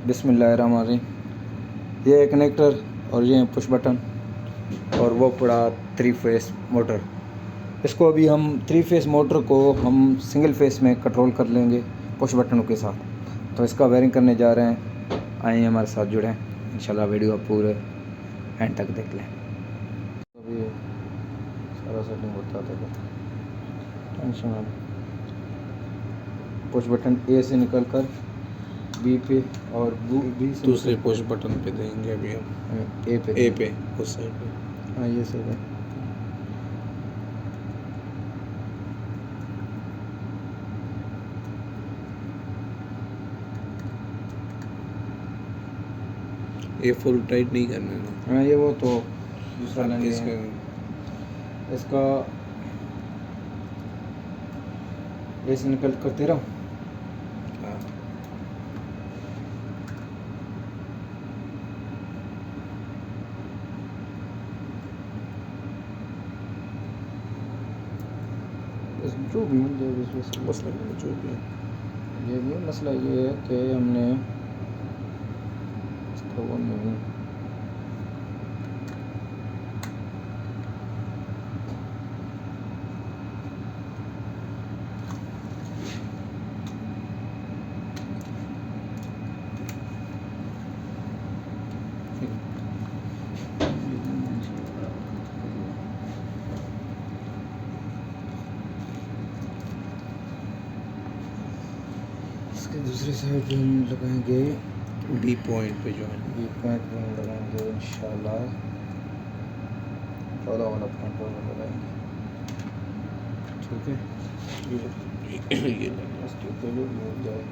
बिस्मिल्लाहिर्रहमानिर्रहीम। ये है कनेक्टर और ये है पुश बटन और वो पड़ा 3 फेस मोटर। इसको अभी हम 3 फेस मोटर को हम सिंगल फेस में कंट्रोल कर लेंगे पुश बटनों के साथ। तो इसका वायरिंग करने जा रहे हैं, आइए हमारे साथ जुड़ें। इंशाल्लाह वीडियो आप पूरे एंड तक देख लें। अभी सारा सेटिंग होता था, टेंशन पुश बटन ए से निकल कर बी पे और बी से दूसरे पुश बटन पे देंगे अभी हम ए पे उस साइड पे। हाँ ये सही है। ये फुल टाइट नहीं करना है ना। हाँ ये वो तो दूसरा लेंगे इसका ए से निकल कर 13। हाँ जो भी मसला जो भी है। ये भी मसला ये है कि हमने इसका वो नहीं इसके दूसरी साइड जो हम लगाएंगे बी पॉइंट पे जो है बी पॉइंट पे हम लगाएंगे इंशाल्लाह 14 वाला पॉइंट पर लगाएंगे। ठीक है ये इसके पहले भी हो जाए।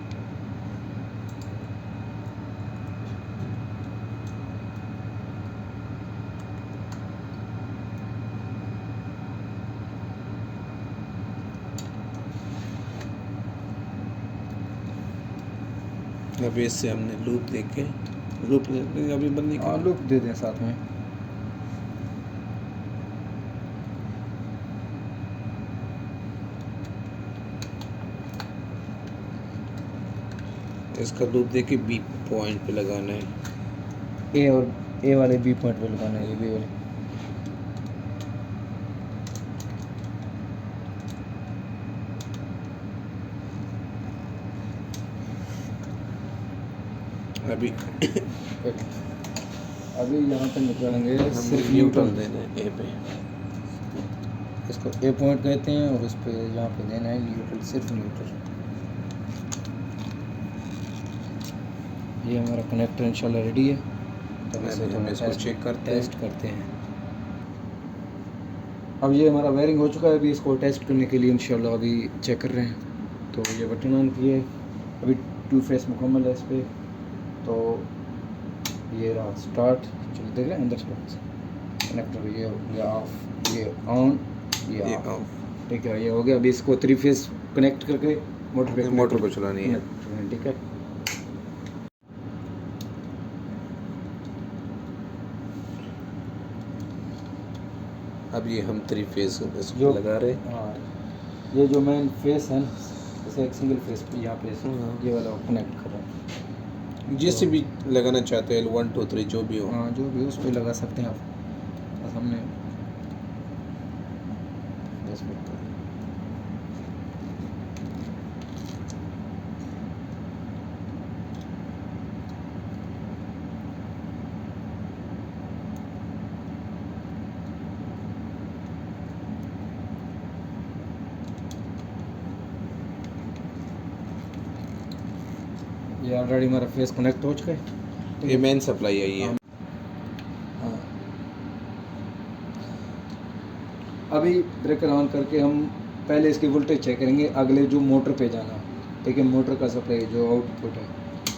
अभी इससे हमने लूप देके अभी बंद नहीं हाँ लूप दे दें साथ में। इसका लूप देके बी पॉइंट पे लगाना है। ए और ए वाले बी पॉइंट पे लगाना है, ये बी वाले। अभी यहाँ पे निकालेंगे सिर्फ न्यूट्रल देना है ए पे। इसको ए पॉइंट कहते हैं और इस पे यहाँ पे देना है न्यूट्रल, सिर्फ न्यूट्रल। ये हमारा कनेक्टर इंशाल्लाह रेडी है। तब इसे हम इसको चेक टेस्ट करते हैं। अब ये हमारा वायरिंग हो चुका है। अभी इसको टेस्ट करने के लिए इंशाल्लाह अभी चेक कर रहे हैं। तो ये बटन ऑन किए, अभी 2 फेस मुकम्मल है इस पर। तो ये रहा स्टार्ट, चलो देख रहे हैं अंदर से कनेक्टर। ये हो गया ऑफ, ये ऑन, ये ऑफ। ठीक है, ये हो गया। अभी इसको 3 फेस कनेक्ट करके मोटर को चलानी है। ठीक है। अब ये हम 3 फेस इसको लगा रहे हैं। हाँ ये जो मेन फेस है जैसे एक सिंगल फेस पे यहाँ पे ये वाला कनेक्ट कर रहा है। जिससे भी लगाना चाहते हैं 1 2 3 जो भी हो। हाँ जो भी हो उस पर लगा सकते हैं आप। बस हमने ये ऑलरेडी हमारा फेस कनेक्ट हो चुका है। ये मेन सप्लाई है ये। हाँ अभी ब्रेकर ऑन करके हम पहले इसकी वोल्टेज चेक करेंगे, अगले जो मोटर पे जाना। ठीक है, मोटर का सप्लाई जो आउटपुट है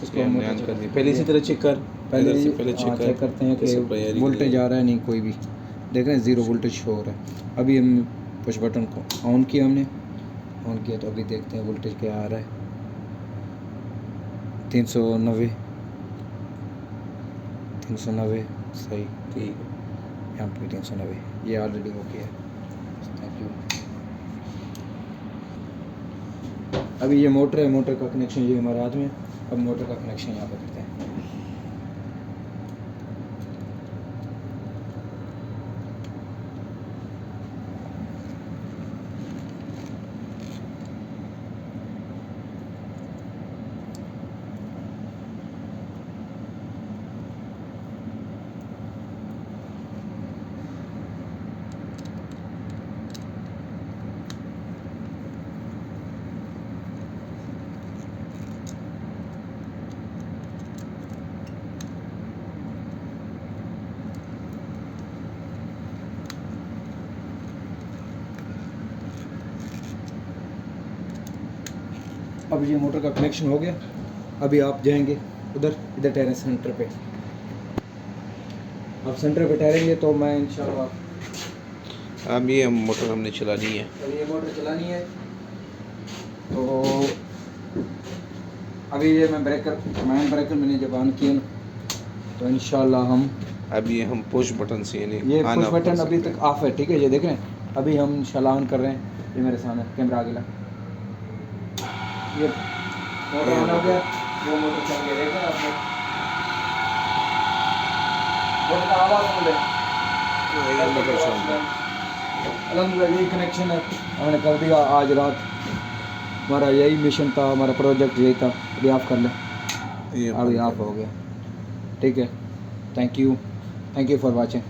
उसको हम ध्यान कर दें। पहले इसी तरह चेक कर, पहले चेक करते हैं कि वोल्टेज आ रहा है नहीं, कोई भी देख रहे हैं 0 वोल्टेज शो हो रहा है। अभी हम पुश बटन को ऑन किया, हमने ऑन किया तो अभी देखते हैं वोल्टेज क्या आ रहा है। 390 सही, ठीक है। यहाँ पे 390 ये ऑलरेडी हो गया है। Thank you. अभी ये मोटर है, मोटर का कनेक्शन ये हमारे हाथ में। अब मोटर का कनेक्शन यहाँ पर करते हैं। अब ये मोटर का कनेक्शन हो गया। अभी आप जाएंगे उधर, इधर ठहरें सेंटर पे। आप सेंटर पे ठहरेंगे तो मैं इंशाल्लाह। अब ये मोटर हमने चलानी है। अब ये मोटर चलानी है तो अभी ये मैं मैन ब्रेकर मैंने जब ऑन किया ना, तो इंशाल्लाह हम अभी हम पुश बटन से यानी ये ऑन पुश ऑफ बटन कर अभी सकते तक ऑफ है, ठीक है। ये देख रहे हैं, अभी हम इंशाल्लाह ऑन कर रहे हैं। ये मेरे सामने कैमरा आगे ला, ये मोटर ऑन हो गया, वो मोटर चल गया। देखा आपने मोटर का आवाज़ सुन रहे हैं? हैं। मोटर चल रहा है। अल्हम्दुलिल्लाह यही कनेक्शन है, हमने कर दिया आज रात। हमारा यही मिशन था, हमारा प्रोजेक्ट यही था। अभी ऑफ कर लें, ये अभी ऑफ हो गया, ठीक है। Thank you for watching.